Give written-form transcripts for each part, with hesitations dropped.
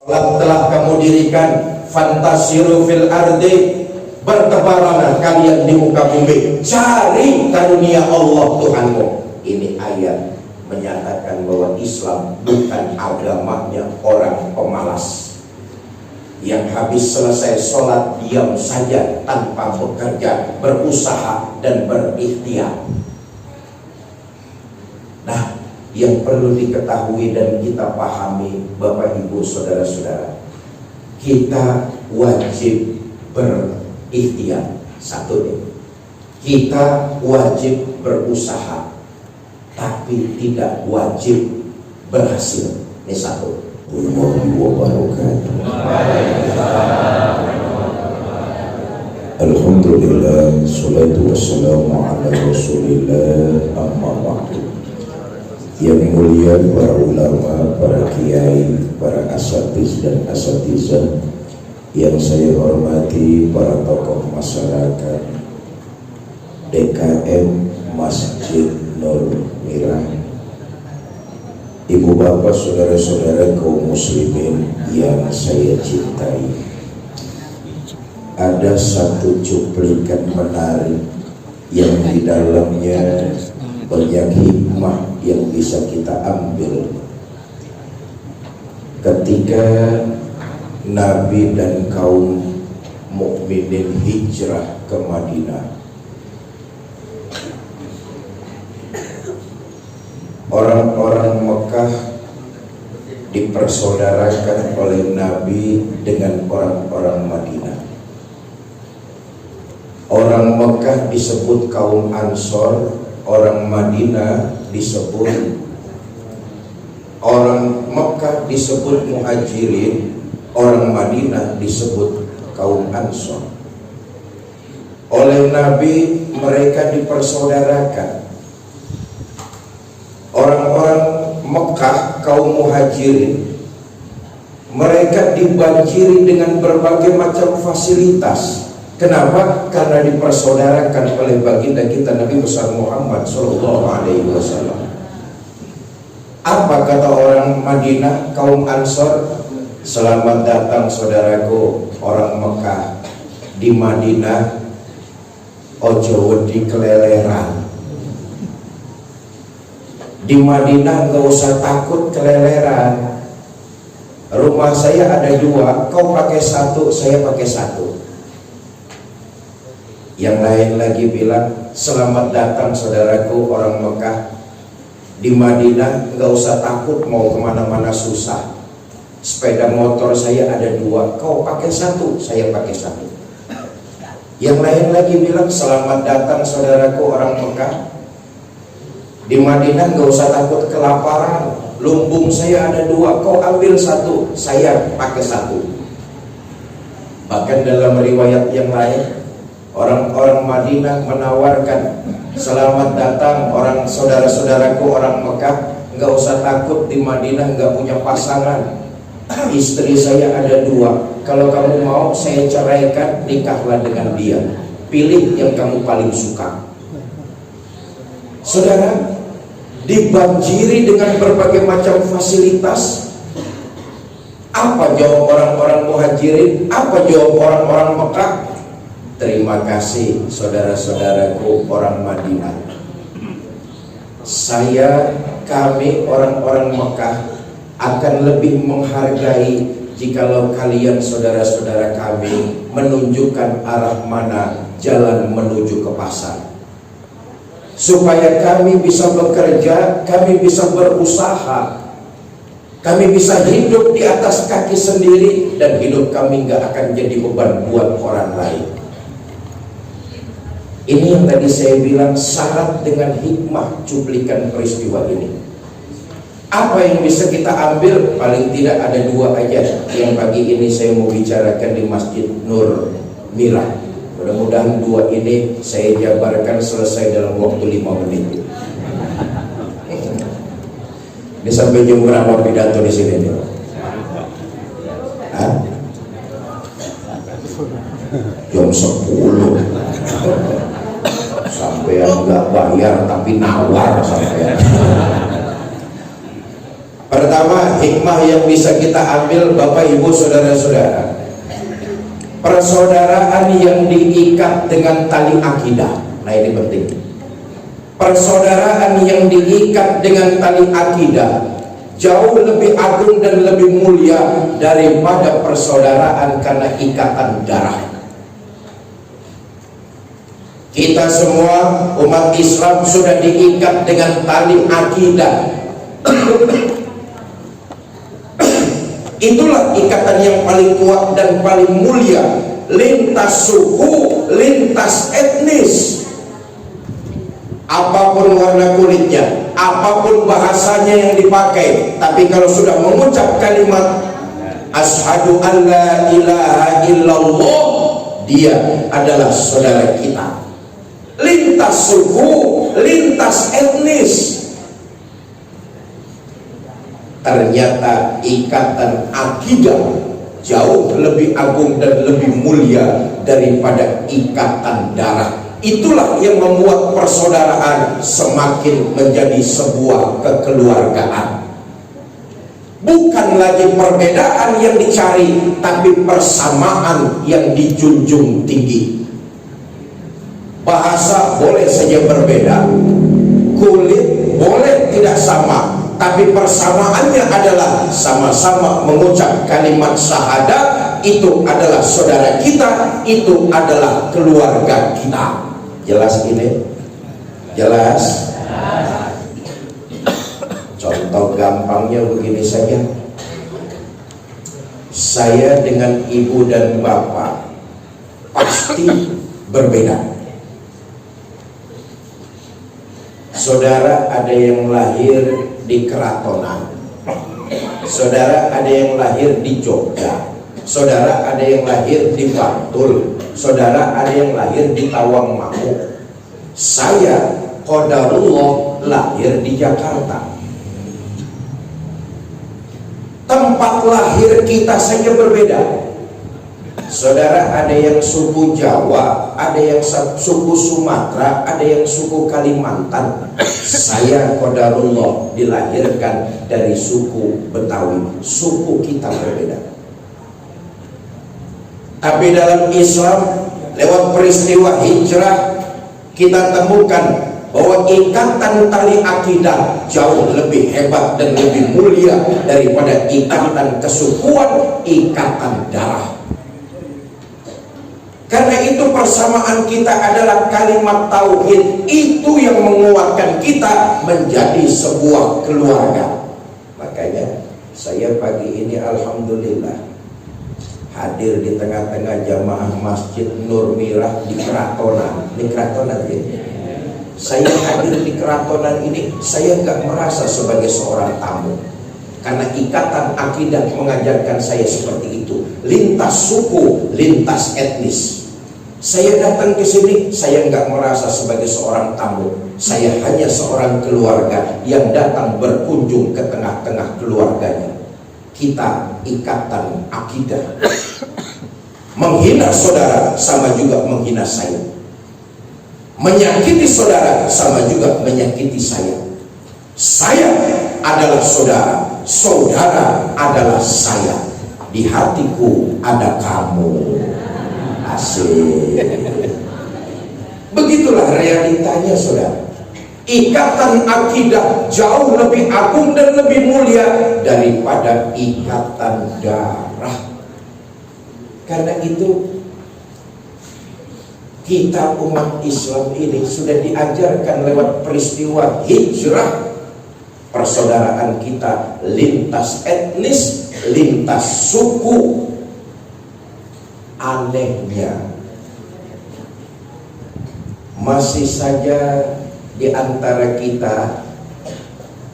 telah kamu dirikan, fantasiru fil ardi, bertebaranlah kalian di muka bumi, cari karunia Allah Tuhanmu. Ini ayat menyatakan bahwa Islam bukan agamanya orang pemalas yang habis selesai sholat diam saja tanpa bekerja, berusaha dan berikhtiar. Nah, yang perlu diketahui dan kita pahami, Bapak Ibu Saudara-saudara, kita wajib berikhtiar. Satu nih, kita wajib berusaha, tapi tidak wajib berhasil. Ini satu. Alhamdulillah, salatu wassalamu ala rasulillah, amma ba'du. Yang mulia para ulama, para kiai, para asatiz dan asatizah yang saya hormati, para tokoh masyarakat DKM Masjid Nur Mirah, ibu bapak saudara-saudara kaum muslimin yang saya cintai. Ada satu cuplikan menarik yang di dalamnya banyak hikmah yang bisa kita ambil. Ketika Nabi dan kaum mukminin hijrah ke Madinah, orang-orang Mekah dipersaudarakan oleh Nabi dengan orang-orang Madinah. Orang Mekah disebut kaum Ansor, orang Madinah disebut, orang Mekah disebut Muhajirin, orang Madinah disebut kaum Ansor. Oleh Nabi mereka dipersaudarakan. Orang-orang Mekah, kaum Muhajirin, mereka dibanjiri dengan berbagai macam fasilitas. Kenapa? Karena dipersaudarakan oleh baginda kita Nabi besar Muhammad SAW. Apa kata orang Madinah, kaum Ansor? Selamat datang saudaraku orang Mekah di Madinah, ojo wedi keleleran. Di Madinah nggak usah takut keleleran. Rumah saya ada dua, kau pakai satu, saya pakai satu. Yang lain lagi bilang, selamat datang saudaraku orang Mekah di Madinah, nggak usah takut mau kemana-mana susah. Sepeda motor saya ada dua, kau pakai satu, saya pakai satu. Yang lain lagi bilang, selamat datang saudaraku orang Mekah di Madinah, nggak usah takut kelaparan. Lumbung saya ada dua, kau ambil satu, saya pakai satu. Bahkan dalam riwayat yang lain, orang-orang Madinah menawarkan, selamat datang orang saudara-saudaraku orang Mekah, nggak usah takut di Madinah nggak punya pasangan. Istri saya ada dua, kalau kamu mau saya ceraikan, nikahlah dengan dia. Pilih yang kamu paling suka. Saudara, dibanjiri dengan berbagai macam fasilitas. Apa jawab orang-orang Muhajirin? Apa jawab orang-orang Mekah? Terima kasih saudara-saudaraku orang Madinah. Kami orang-orang Mekah akan lebih menghargai jikalau kalian saudara-saudara kami menunjukkan arah mana jalan menuju ke pasar, supaya kami bisa bekerja, kami bisa berusaha, kami bisa hidup di atas kaki sendiri, dan hidup kami nggak akan jadi beban buat orang lain. Ini yang tadi saya bilang syarat dengan hikmah cuplikan peristiwa ini. Apa yang bisa kita ambil? Paling tidak ada dua aja yang pagi ini saya mau bicarakan di Masjid Nur Mirah. Mudah-mudahan dua ini saya jabarkan selesai dalam waktu 5 menit. Ini sampai jam berapa pidato di sini nih? Hah? Jam 10. Sampai nggak bayar tapi nawar sampai. Pertama Pertama, hikmah yang bisa kita ambil Bapak Ibu saudara-saudara, persaudaraan yang diikat dengan tali akidah. Nah ini penting. Persaudaraan yang diikat dengan tali akidah jauh lebih agung dan lebih mulia daripada persaudaraan karena ikatan darah. Kita semua umat Islam sudah diikat dengan tali akidah. Itulah ikatan yang paling kuat dan paling mulia, lintas suku, lintas etnis. Apapun warna kulitnya, apapun bahasanya yang dipakai, tapi kalau sudah mengucap kalimat asyhadu an la ilaha illallah, dia adalah saudara kita. Lintas suku, lintas etnis. Ternyata ikatan akidah jauh lebih agung dan lebih mulia daripada ikatan darah. Itulah yang membuat persaudaraan semakin menjadi sebuah kekeluargaan. Bukan lagi perbedaan yang dicari, tapi persamaan yang dijunjung tinggi. Bahasa boleh saja berbeda, kulit boleh tidak sama, tapi persamaannya adalah sama-sama mengucap kalimat syahadat. Itu adalah saudara kita, itu adalah keluarga kita. Jelas ini? Jelas? Contoh gampangnya begini saja. Saya dengan ibu dan bapak pasti berbeda. Saudara ada yang lahir di Keratonan, saudara ada yang lahir di Jogja, saudara ada yang lahir di Bantul, saudara ada yang lahir di Tawangmangu. Saya qadarullah lahir di Jakarta. Tempat lahir kita saja berbeda. Saudara ada yang suku Jawa, ada yang suku Sumatera, ada yang suku Kalimantan. Saya qadarullah dilahirkan dari suku Betawi. Suku kita berbeda. Tapi dalam Islam, lewat peristiwa hijrah, kita temukan bahwa ikatan tali akidah jauh lebih hebat dan lebih mulia daripada ikatan kesukuan, ikatan darah. Karena itu persamaan kita adalah kalimat tauhid. Itu yang menguatkan kita menjadi sebuah keluarga. Makanya saya pagi ini alhamdulillah hadir di tengah-tengah jamaah Masjid Nur Mirah di Keratonan. Di Keratonan ya. Saya hadir di Keratonan ini, saya nggak merasa sebagai seorang tamu. Karena ikatan akidah mengajarkan saya seperti itu. Lintas suku, lintas etnis. Saya datang ke sini, saya nggak merasa sebagai seorang tamu. Saya hanya seorang keluarga yang datang berkunjung ke tengah-tengah keluarganya. Kita ikatan akidah. Menghina saudara sama juga menghina saya. Menyakiti saudara sama juga menyakiti saya. Saya adalah saudara, saudara adalah saya. Di hatiku ada kamu. Asik. Begitulah realitanya saudara. Ikatan akidah jauh lebih agung dan lebih mulia daripada ikatan darah. Karena itu kita umat Islam ini sudah diajarkan lewat peristiwa hijrah. Persaudaraan kita lintas etnis, lintas suku. Anehnya masih saja di antara kita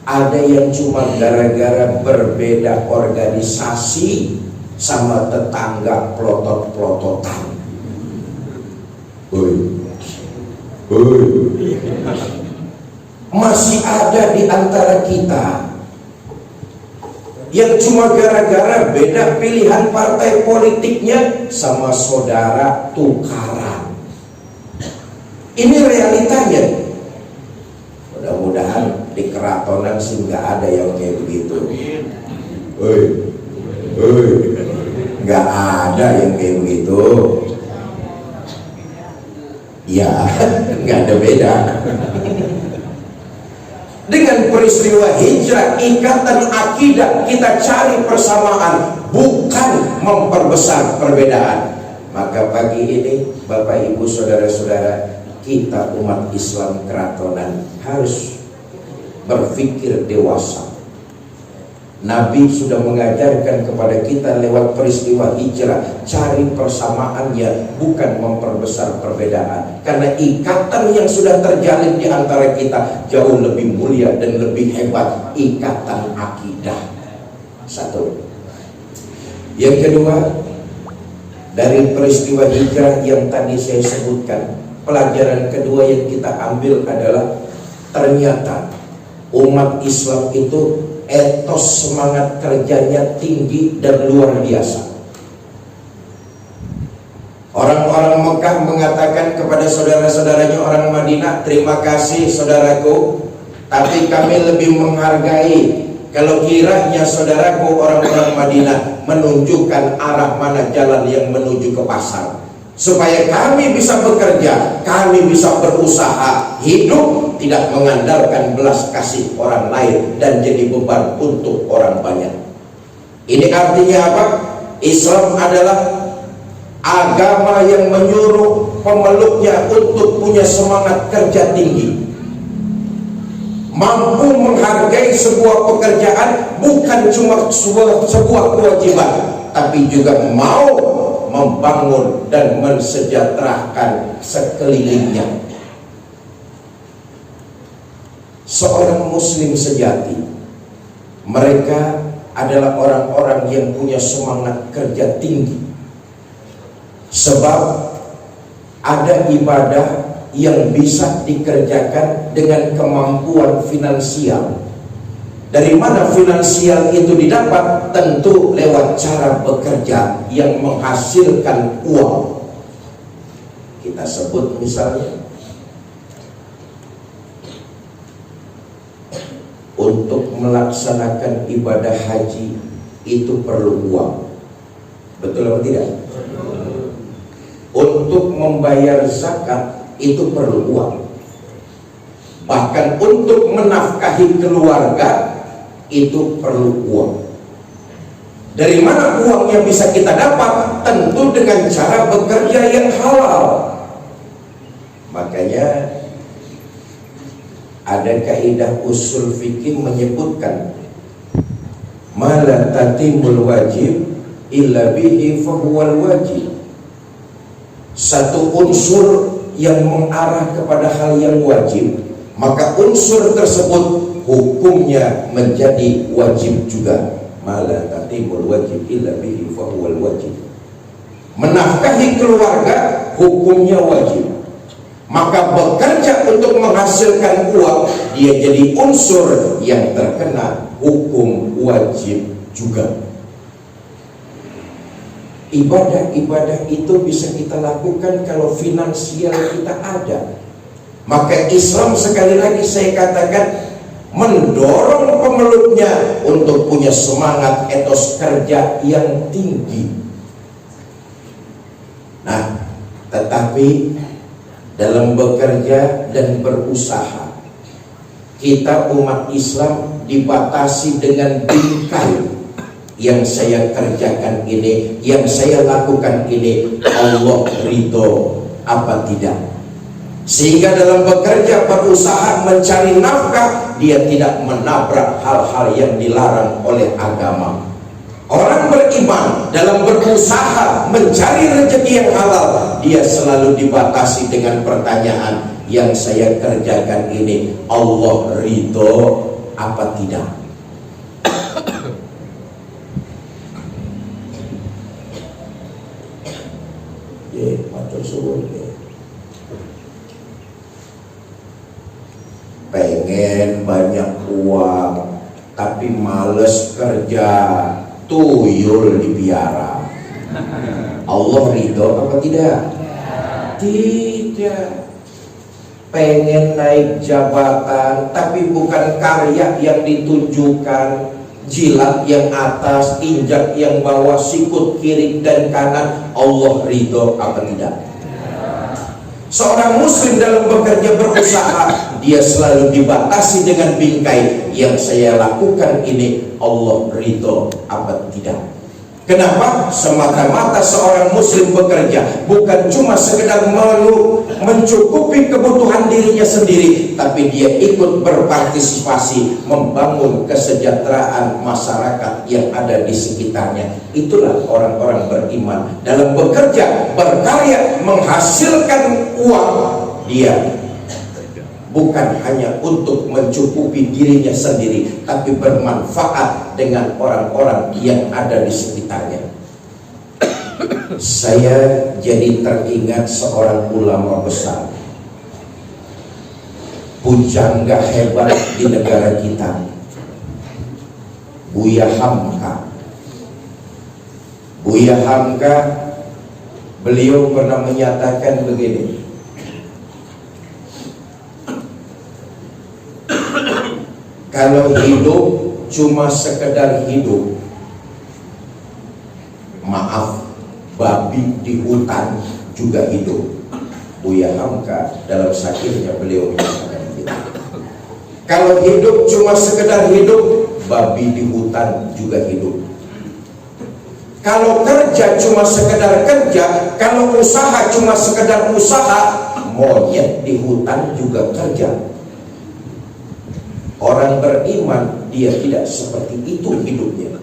ada yang cuma gara-gara berbeda organisasi sama tetangga plotot-plototan. Masih ada di antara kita yang cuma gara-gara beda pilihan partai politiknya sama saudara tukaran. Ini realitanya. Mudah-mudahan di keratonan sih nggak ada yang kayak begitu. Nggak ada yang kayak begitu. Ya, nggak ada beda. Dengan peristiwa hijrah, ikatan akidah, kita cari persamaan, bukan memperbesar perbedaan. Maka pagi ini, Bapak Ibu saudara-saudara, kita umat Islam keratonan harus berpikir dewasa. Nabi sudah mengajarkan kepada kita lewat peristiwa hijrah, cari persamaannya, bukan memperbesar perbedaan. Karena ikatan yang sudah terjalin di antara kita jauh lebih mulia dan lebih hebat, ikatan akidah. Satu. Yang kedua, dari peristiwa hijrah yang tadi saya sebutkan, pelajaran kedua yang kita ambil adalah ternyata umat Islam itu etos semangat kerjanya tinggi dan luar biasa. Orang-orang Mekah mengatakan kepada saudara-saudaranya orang Madinah, terima kasih saudaraku, tapi kami lebih menghargai kalau kiranya saudaraku orang-orang Madinah menunjukkan arah mana jalan yang menuju ke pasar, supaya kami bisa bekerja, kami bisa berusaha, hidup tidak mengandalkan belas kasih orang lain dan jadi beban untuk orang banyak. Ini artinya apa? Islam adalah agama yang menyuruh pemeluknya untuk punya semangat kerja tinggi, mampu menghargai sebuah pekerjaan bukan cuma sebuah kewajiban, tapi juga mau membangun dan mensejahterakan sekelilingnya. Seorang muslim sejati, mereka adalah orang-orang yang punya semangat kerja tinggi, sebab ada ibadah yang bisa dikerjakan dengan kemampuan finansial. Dari mana finansial itu didapat? Tentu lewat cara bekerja yang menghasilkan uang. Kita sebut misalnya, untuk melaksanakan ibadah haji itu perlu uang. Betul atau tidak? Untuk membayar zakat itu perlu uang. Bahkan untuk menafkahi keluarga itu perlu uang. Dari mana uangnya bisa kita dapat? Tentu dengan cara bekerja yang halal. Makanya ada kaidah usul fikih menyebutkan, ma la tatimul wajib illa bihi fahuwal wajib. Satu unsur yang mengarah kepada hal yang wajib, maka unsur tersebut hukumnya menjadi wajib juga. Ma la tatimul wajib illa bihi fahuwal wajib. Menafkahi keluarga hukumnya wajib, maka bekerja untuk menghasilkan uang, dia jadi unsur yang terkena hukum wajib juga. Ibadah-ibadah itu bisa kita lakukan kalau finansial kita ada. Maka Islam, sekali lagi saya katakan, mendorong pemeluknya untuk punya semangat etos kerja yang tinggi. Nah, tetapi dalam bekerja dan berusaha, kita umat Islam dibatasi dengan bingkai. Yang saya kerjakan ini, yang saya lakukan ini, Allah ridho apa tidak? Sehingga dalam bekerja, berusaha, mencari nafkah, dia tidak menabrak hal-hal yang dilarang oleh agama. Orang beriman dalam berusaha mencari rezeki yang halal, dia selalu dibatasi dengan pertanyaan, yang saya kerjakan ini Allah ridho apa tidak? Pengen banyak uang tapi males kerja, tuyul dipiara. Allah ridho apa tidak? Tidak. pengen naik jabatan, tapi bukan karya yang ditunjukkan, jilat yang atas, injak yang bawah, sikut kiri dan kanan, Allah ridho apa tidak? Seorang muslim dalam bekerja berusaha, dia selalu dibatasi dengan bingkai, yang saya lakukan ini Allah ridho apa tidak? Kenapa? Semata-mata seorang muslim bekerja bukan cuma sekedar mencukupi kebutuhan dirinya sendiri, tapi dia ikut berpartisipasi membangun kesejahteraan masyarakat yang ada di sekitarnya. Itulah orang-orang beriman. Dalam bekerja, berkarya, menghasilkan uang, dia bukan hanya untuk mencukupi dirinya sendiri, tapi bermanfaat dengan orang-orang yang ada di sekitarnya. Saya jadi teringat seorang ulama besar, pujangga hebat di negara kita, Buya Hamka. Buya Hamka, beliau pernah menyatakan begini, kalau hidup cuma sekedar hidup, maaf, babi di hutan juga hidup. Buya Hamka dalam syairnya beliau menyatakan begitu. Kalau hidup cuma sekedar hidup, babi di hutan juga hidup. Kalau kerja cuma sekedar kerja, kalau usaha cuma sekedar usaha, monyet di hutan juga kerja. Orang beriman dia tidak seperti itu hidupnya.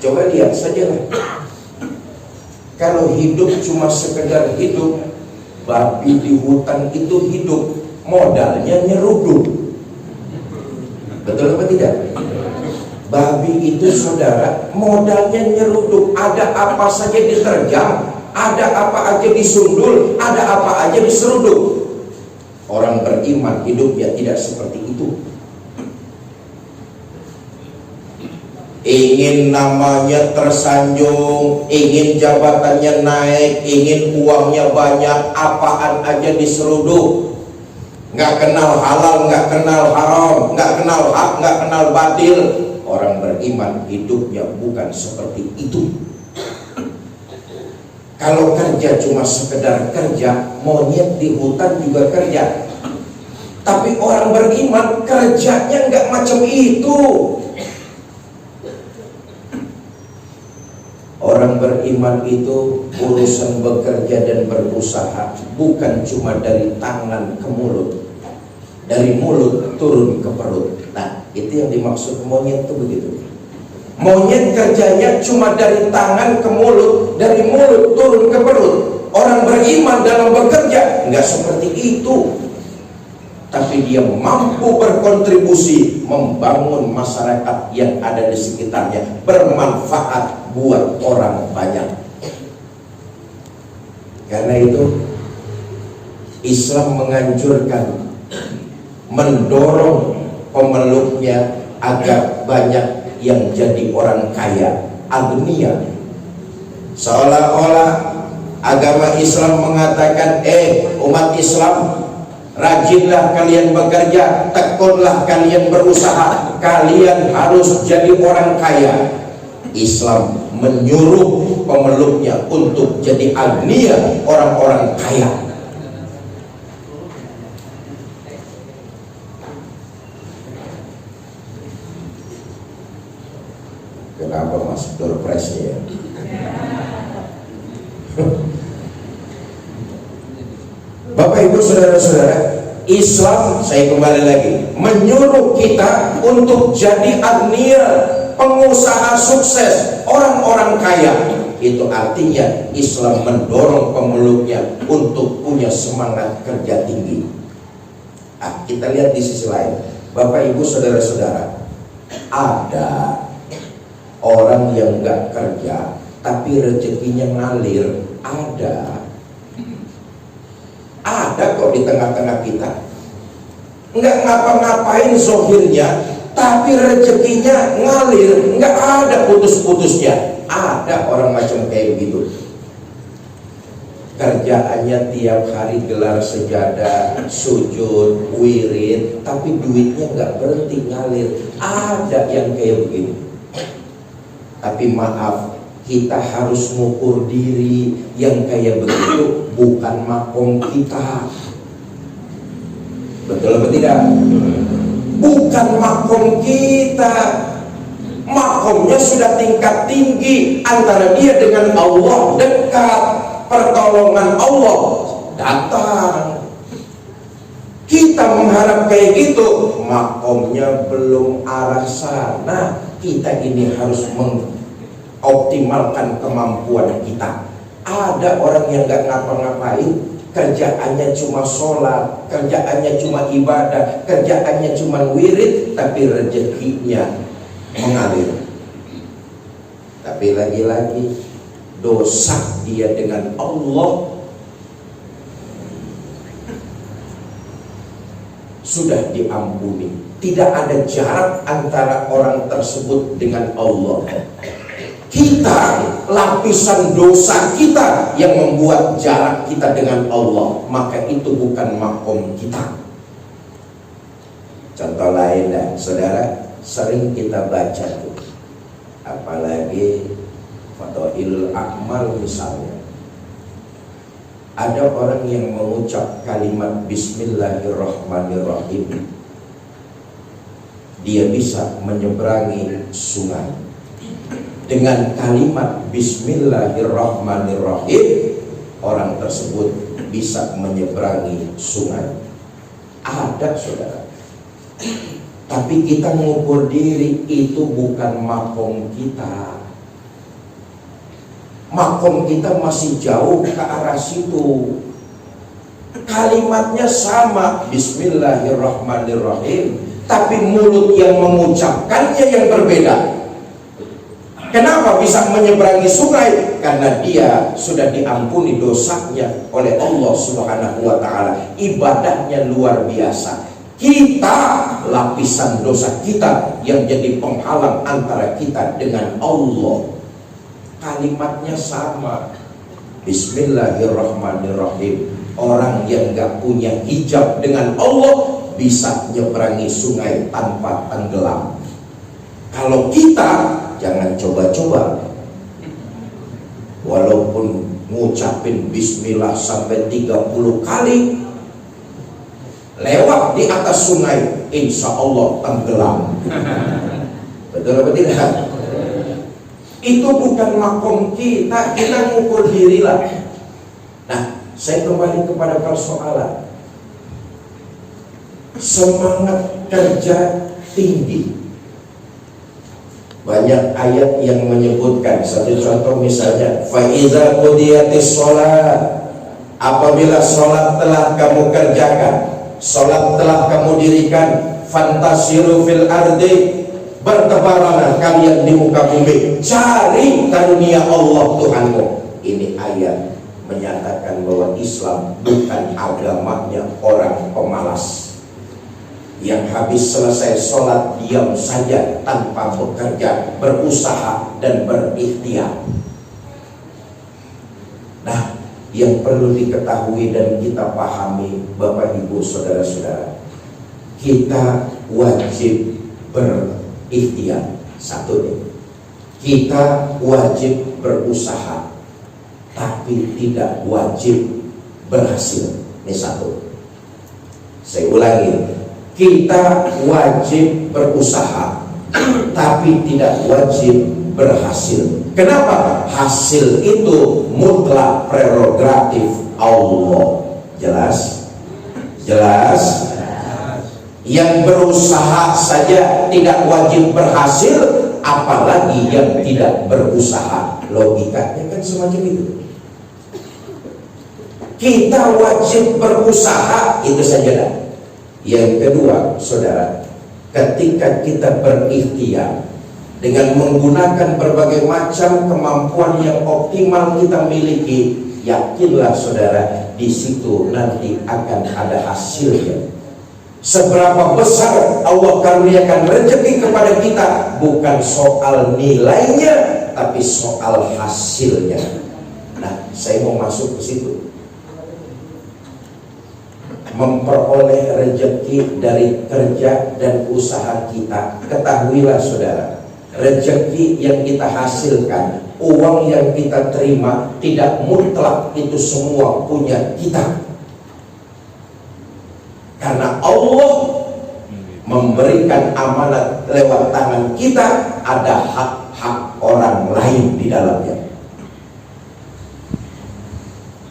Coba lihat saja lah. Kalau hidup cuma sekedar hidup, babi di hutan itu hidup, modalnya nyeruduk. Betul apa tidak? Babi itu saudara, modalnya nyeruduk. Ada apa saja diterjang, ada apa aja disundul, ada apa aja diseruduk. Orang beriman hidupnya tidak seperti itu. Ingin namanya tersanjung, ingin jabatannya naik, ingin uangnya banyak, apaan aja diseruduk. Nggak kenal halal, nggak kenal haram, nggak kenal hak, nggak kenal batil. Orang beriman hidupnya bukan seperti itu. Kalau kerja cuma sekedar kerja, monyet di hutan juga kerja. Tapi orang beriman kerjanya nggak macam itu. Orang beriman itu urusan bekerja dan berusaha bukan cuma dari tangan ke mulut, dari mulut turun ke perut. Nah, itu yang dimaksud monyet itu begitu. Monyet kerjanya cuma dari tangan ke mulut, dari mulut turun ke perut. Orang beriman dalam bekerja nggak seperti itu, tapi dia mampu berkontribusi membangun masyarakat yang ada di sekitarnya, bermanfaat buat orang banyak. Karena itu Islam menganjurkan, mendorong pemeluknya agar banyak yang jadi orang kaya, agnia. Seolah-olah agama Islam mengatakan, umat Islam, rajinlah kalian bekerja, tekunlah kalian berusaha, kalian harus jadi orang kaya. Islam menyuruh pemeluknya untuk jadi agnia, orang-orang kaya. Kenapa Mas Dorpresnya ya? Bapak Ibu saudara-saudara, Islam, saya kembali lagi, menyuruh kita untuk jadi agnia, pengusaha sukses, orang-orang kaya. Itu artinya Islam mendorong pemeluknya untuk punya semangat kerja tinggi. Kita lihat di sisi lain, Bapak Ibu saudara-saudara, ada orang yang nggak kerja tapi rezekinya ngalir. Ada kok di tengah-tengah kita, nggak ngapa-ngapain zohirnya, tapi rezekinya ngalir, nggak ada putus-putusnya. Ada orang macam kayak gitu. kerjaannya tiap hari gelar sejadah, sujud, wirid, tapi duitnya nggak berhenti ngalir. Ada yang kayak begini. Tapi maaf, kita harus mengukur diri. Yang kayak begitu bukan makom kita. Betul atau tidak? Bukan makom kita. Makomnya sudah tingkat tinggi, antara dia dengan Allah dekat, pertolongan Allah datang. Kita mengharap kayak gitu, makomnya belum arah sana. Kita ini harus mengoptimalkan kemampuan kita. Ada orang yang gak ngapa-ngapain, kerjaannya cuma sholat, kerjaannya cuma ibadah, kerjaannya cuma wirid, tapi rezekinya mengalir. Tapi lagi-lagi dosa dia dengan Allah sudah diampuni. Tidak ada jarak antara orang tersebut dengan Allah. Kita, lapisan dosa kita yang membuat jarak kita dengan Allah, maka itu bukan makom kita. Contoh lain, saudara, sering kita baca tuh, apalagi Fadailul A'mal misalnya, ada orang yang mengucap kalimat Bismillahirrahmanirrahim, dia bisa menyeberangi sungai. Dengan kalimat Bismillahirrahmanirrahim, orang tersebut bisa menyeberangi sungai. Ada, saudara. Tapi kita mengukur diri, itu bukan makom kita. Makom kita masih jauh ke arah situ. Kalimatnya sama, Bismillahirrahmanirrahim, tapi mulut yang mengucapkannya yang berbeda. Kenapa bisa menyeberangi sungai? Karena dia sudah diampuni dosanya oleh Allah Subhanahu wa ta'ala. Ibadahnya luar biasa. Kita, lapisan dosa kita yang jadi penghalang antara kita dengan Allah. Kalimatnya sama, Bismillahirrahmanirrahim. Orang yang gak punya hijab dengan Allah bisa nyeberangi sungai tanpa tenggelam. Kalau kita, jangan coba-coba. Walaupun ngucapin bismillah sampai 30 kali, lewat di atas sungai, insya Allah tenggelam. Betul apa tidak? Itu bukan makom kita. Kita mengukur dirilah. Nah, saya kembali kepada persoalan. Semangat kerja tinggi. Banyak ayat yang menyebutkan. Satu contoh misalnya, faiza qudiyatis sholat, apabila sholat telah kamu kerjakan, sholat telah kamu dirikan, fantasiru fil ardi, bertebaranlah kalian di muka bumi, cari karunia Allah Tuhanmu. Ini ayat menyatakan bahwa Islam bukan agamanya orang pemalas yang habis selesai sholat diam saja tanpa bekerja, berusaha dan berikhtiar. Nah, yang perlu diketahui dan kita pahami, Bapak Ibu saudara-saudara, kita wajib berikhtiar. Satu nih, kita wajib berusaha, tapi tidak wajib berhasil. Ini satu. Saya ulangi, kita wajib berusaha, tapi tidak wajib berhasil. Kenapa? Hasil itu mutlak prerogatif Allah. Jelas? Jelas? Yang berusaha saja tidak wajib berhasil, apalagi yang tidak berusaha. Logikanya kan semacam itu. Kita wajib berusaha, itu saja dah. Yang kedua, saudara, ketika kita berikhtiar dengan menggunakan berbagai macam kemampuan yang optimal kita miliki, yakinlah saudara, di situ nanti akan ada hasilnya. Seberapa besar Allah karuniakan rezeki kepada kita, bukan soal nilainya, tapi soal hasilnya. Nah, saya mau masuk ke situ. memperoleh rezeki dari kerja dan usaha kita. Ketahuilah saudara, rezeki yang kita hasilkan, uang yang kita terima, tidak mutlak itu semua punya kita. Karena Allah memberikan amanat lewat tangan kita, ada hak-hak orang lain di dalamnya.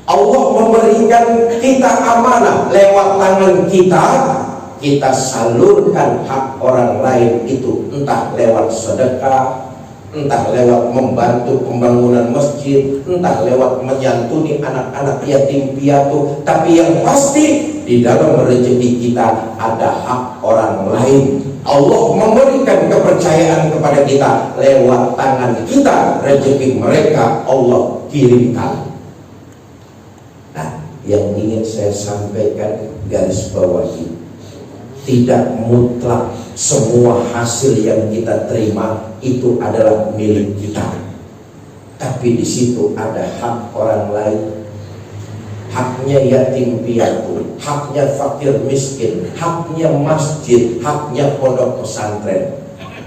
Allah memberikan kita amanah lewat tangan kita, kita salurkan hak orang lain itu, entah lewat sedekah, entah lewat membantu pembangunan masjid, entah lewat menyantuni anak-anak yatim piatu. Tapi yang pasti di dalam rezeki kita ada hak orang lain. Allah memberikan kepercayaan kepada kita lewat tangan kita, rezeki mereka Allah kirimkan. Nah, yang ingin saya sampaikan, garis bawahi, tidak mutlak semua hasil yang kita terima itu adalah milik kita. Tapi di situ ada hak orang lain. Haknya yatim piatu, haknya fakir miskin, haknya masjid, haknya pondok pesantren.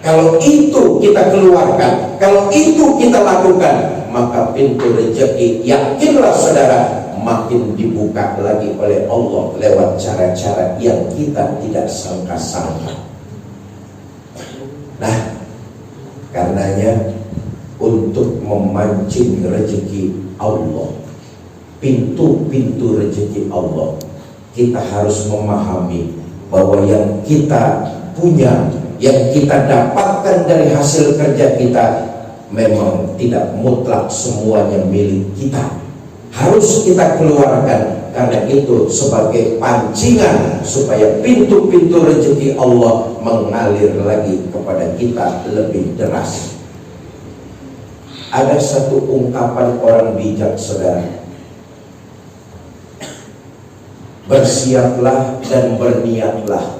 Kalau itu kita keluarkan, kalau itu kita lakukan, maka pintu rezeki, yakinlah saudara, makin dibuka lagi oleh Allah lewat cara-cara yang kita tidak sangka-sangka. Nah, karenanya untuk memancing rezeki Allah, pintu-pintu rezeki Allah, kita harus memahami bahwa yang kita punya, yang kita dapatkan dari hasil kerja kita, memang tidak mutlak semuanya milik kita. Harus kita keluarkan, karena itu sebagai pancingan supaya pintu-pintu rezeki Allah mengalir lagi kepada kita lebih deras. Ada satu ungkapan orang bijak saudara, bersiaplah dan berniatlah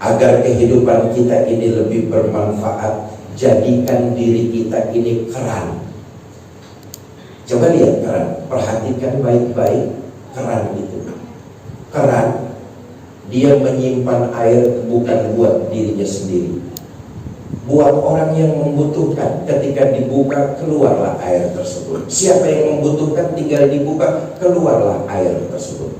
agar kehidupan kita ini lebih bermanfaat. Jadikan diri kita ini keran. Coba lihat keran, perhatikan baik-baik keran itu. Keran, dia menyimpan air bukan buat dirinya sendiri, buat orang yang membutuhkan. Ketika dibuka, keluarlah air tersebut. Siapa yang membutuhkan, tinggal dibuka, keluarlah air tersebut.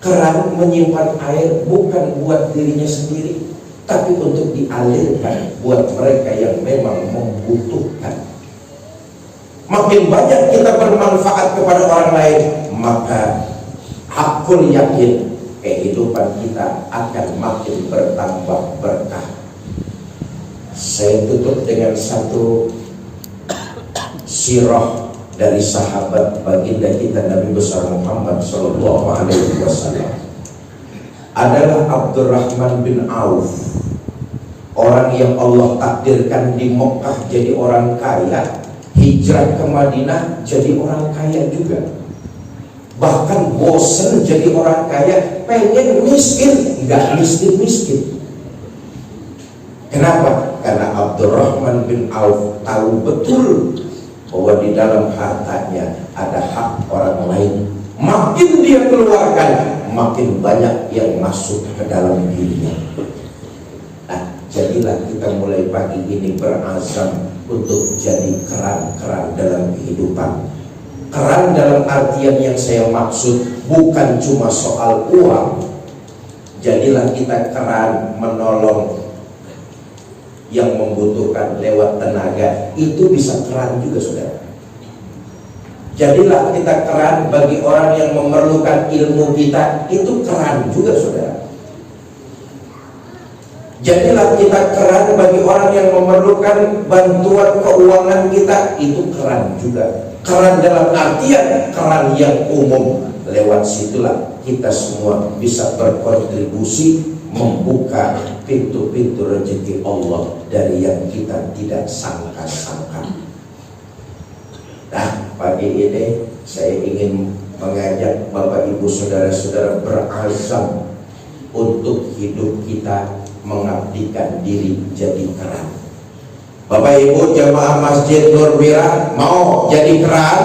Keran menyimpan air bukan buat dirinya sendiri, tapi untuk dialirkan buat mereka yang memang membutuhkan. Makin banyak kita bermanfaat kepada orang lain, maka hakul yakin kehidupan kita akan makin bertambah berkah. Saya tutup dengan satu sirah dari sahabat baginda kita Nabi besar Muhammad Sallallahu Alaihi Wasallam. Adalah Abdurrahman bin Auf, orang yang Allah takdirkan di Mekah jadi orang kaya, hijrah ke Madinah jadi orang kaya juga. Bahkan bosan jadi orang kaya, pengen miskin, nggak miskin-miskin. Kenapa? Karena Abdurrahman bin Auf tahu betul bahwa di dalam hartanya ada hak orang lain. Makin dia keluarkan, makin banyak yang masuk ke dalam dirinya. Nah, jadilah kita mulai pagi ini berazam untuk jadi keran-keran dalam kehidupan. Keran dalam artian yang saya maksud bukan cuma soal uang. Jadilah kita keran menolong yang membutuhkan lewat tenaga, itu bisa keran juga saudara. Jadilah kita keran bagi orang yang memerlukan ilmu kita, itu keran juga saudara. Jadilah kita keran bagi orang yang memerlukan bantuan keuangan kita, itu keran juga. Keran dalam artian keran yang umum. Lewat situlah kita semua bisa berkontribusi membuka pintu-pintu rezeki Allah dari yang kita tidak sangka-sangka. Nah, pagi ini saya ingin mengajak Bapak Ibu Saudara-saudara berazam untuk hidup kita mengabdikan diri jadi keran. Bapak Ibu jamaah Masjid Nurwira mau jadi keran?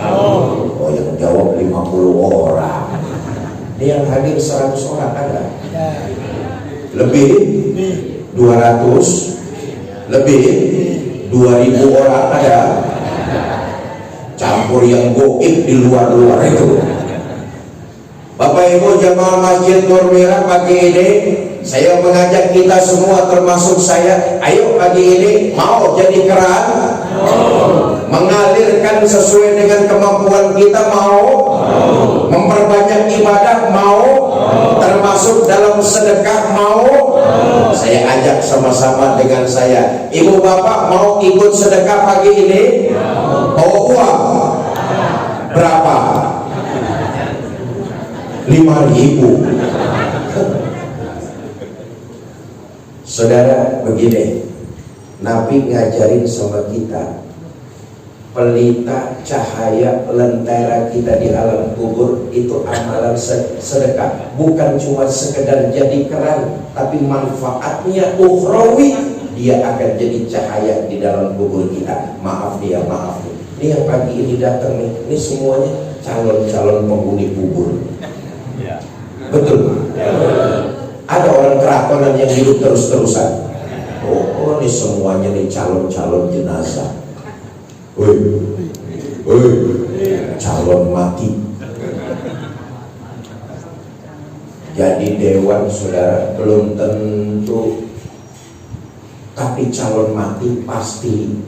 Oh, yang jawab 50 orang. Ini yang hadir 100 orang ada? Lebih? 200? Lebih? 2000 orang ada? Campur yang goib di luar-luar itu. Bapak Ibu jamaah Masjid Nur Merah, pagi ini saya mengajak kita semua termasuk saya, ayo pagi ini mau jadi keran, mengalirkan sesuai dengan kemampuan kita, mau memperbanyak ibadah, mau termasuk dalam sedekah, mau. Saya ajak sama-sama dengan saya, ibu bapak mau ikut sedekah pagi ini? Bawa uang berapa? 5.000. Saudara, begini, Nabi ngajarin sama kita, pelita cahaya lentera kita di alam kubur itu amalan sedekah, bukan cuma sekedar jadi keran, tapi manfaatnya ukhrawi. Dia akan jadi cahaya di dalam kubur kita. Maaf dia, maaf nih. Ini yang pagi ini datang nih, ini semuanya calon-calon penghuni kubur. Betul. Ada orang keratonan yang hidup terus-terusan. Oh, ini semuanya nih calon-calon jenazah. Woi, calon mati. Jadi dewan saudara belum tentu, tapi calon mati pasti.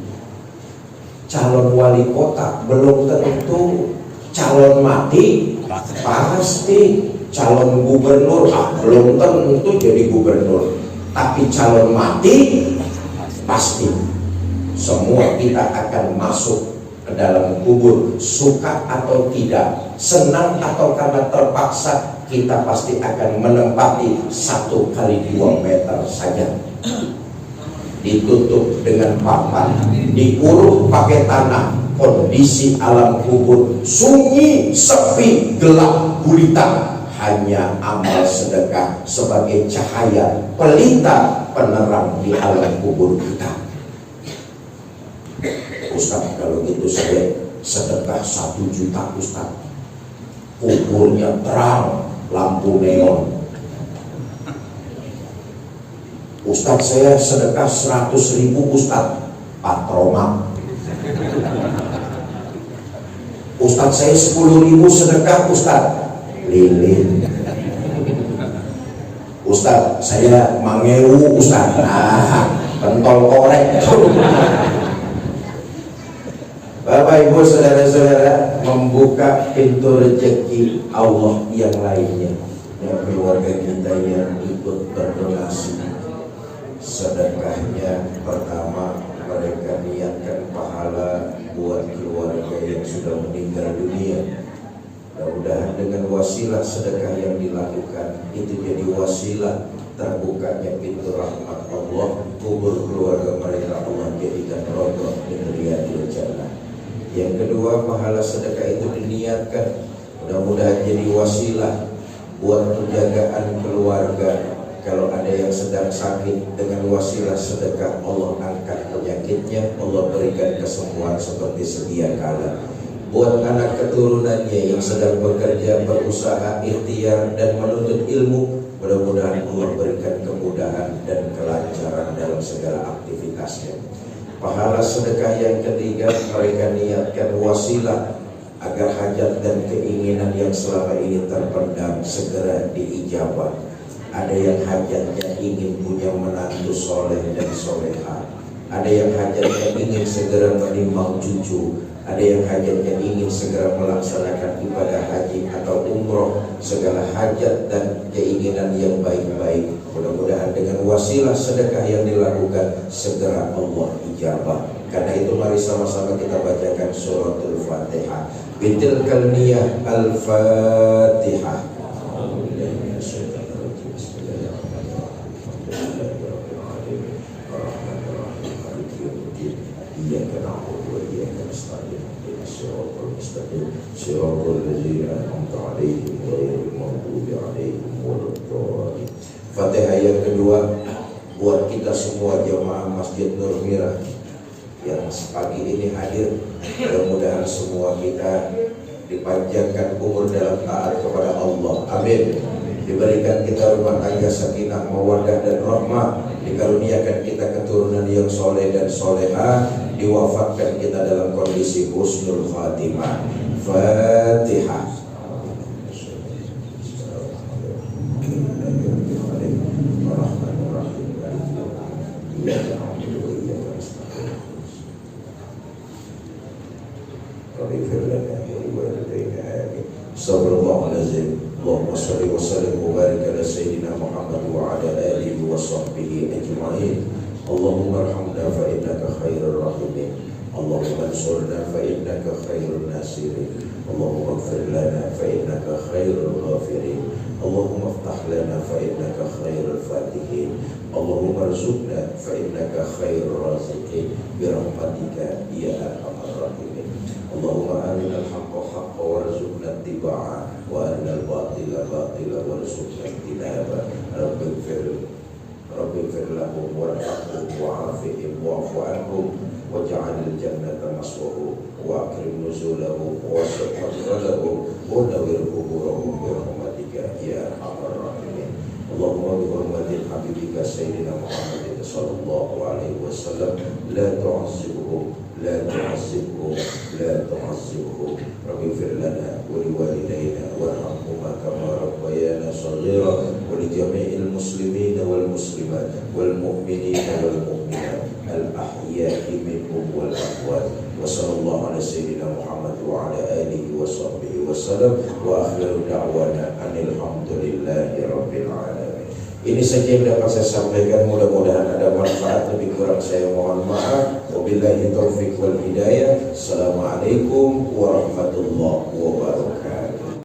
Calon wali kota belum tentu, calon mati pasti. Calon gubernur belum tentu jadi gubernur, tapi calon mati pasti. Semua kita akan masuk ke dalam kubur, suka atau tidak, senang atau karena terpaksa, kita pasti akan menempati 1 kali 2 meter saja. Ditutup dengan papan, dikurung pakai tanah. Kondisi alam kubur sunyi, sepi, gelap, gulita. Hanya amal sedekah sebagai cahaya pelita penerang di alam kubur kita. Ustaz, kalau gitu saya sedekah 1 juta Ustaz, kuburnya terang, lampu neon. Ustaz, saya sedekah 100.000 Ustaz, patromak. Ustaz, saya 10.000 sedekah Ustaz, lilin. Ustaz, saya mangewu Ustaz, pentol korek. Bapak Ibu saudara-saudara, membuka pintu rezeki Allah yang lainnya. Yang keluarga kita yang ikut berdonasi, sedekahnya pertama mereka niatkan pahala buat keluarga yang sudah meninggal dunia. Mudah-mudahan dengan wasilah sedekah yang dilakukan itu jadi wasilah terbukanya pintu rahmat Allah, kubur keluarga mereka Allah jadikan rodoh min riyadil jannah. Yang kedua, pahala sedekah itu diniatkan mudah-mudahan jadi wasilah buat penjagaan keluarga. Kalau ada yang sedang sakit, dengan wasilah sedekah Allah angkat penyakitnya, Allah berikan kesembuhan seperti sedia kala. Buat anak keturunannya yang sedang bekerja, berusaha, ikhtiar dan menuntut ilmu, mudah-mudahan Allah berikan kemudahan dan kelancaran dalam segala aktivitasnya. Pahala sedekah yang ketiga, mereka niatkan wasilah agar hajat dan keinginan yang selama ini terpendam segera diijabah. Ada yang hajatnya ingin punya menantu soleh dan soleha, ada yang hajatnya ingin segera menimbang cucu, ada yang hajatnya ingin segera melaksanakan ibadah haji atau umroh. Segala hajat dan keinginan yang baik-baik, mudah-mudahan dengan wasilah sedekah yang dilakukan segera Allah ijabah. Karena itu mari sama-sama kita bacakan suratul Fatihah. Bitilkal niyah al-Fatihah. Fatihah yang kedua buat kita semua jamaah Masjid Nur Merah yang pagi ini hadir. Mudah-mudahan semua kita dipanjangkan umur dalam taat kepada Allah, amin. Diberikan kita rumah tangga sakinah mawaddah dan rahmah, dikaruniakan kita keturunan yang soleh dan solehah, diwafatkan kita dalam kondisi husnul khatimah. Fatihah. Astagfirullahaladzim. Allahumma salli wa sallim wa barik ala Sayyidina Muhammad wa ala alihi wa sahbihi ajma'in. Allahumma arhamna fa innaka khairur rahimin. Allahumma ansurna fa innaka khairun nasirin. Allahumma ighfir lana fa innaka khairul ghafirin. Allahumma iftah lana fa innaka khairul fatihin. Allahumma arzuqna fa innaka khairur raziqin bi rahmatika ya arhamar rahimin. Allahumma arinal haqqa haqqa warzuqna ittiba'ah wa arinal batila batila warzuqna ijtinaba. Rabbi ighfir lahum warhamhum wa'afihim wa'fu anhum waj'alil jannata maswahum wa akrim nuzulahum wa wasi' madkhalahum wa nawwir quburahum bi rahmatika ya arhamar rahimin. Allahumma bi hurmati habibika sayyidina Muhammadin sallallahu alaihi wasallam la tu'azzibhum la tu'azzibhum la tu'azzibhum. Rabbi ighfir lana wa liwalidayna warhamhuma kama rabbayana shaghira wa li jami'il muslimina wal muslimat wal mu'minina wal mu'minat al ahya'i minhum wal amwat. Wa sallallahu ala sayyidina Muhammad wa ala alihi wa sahbihi wa sallam wa akhiru da'wana anil hamdulillahi rabbil alamin. Ini saja yang dapat saya sampaikan, mudah-mudahan ada manfaat, lebih kurang saya mohon maaf. Wabillahi taufiq wal hidayah. Assalamualaikum warahmatullahi wabarakatuh.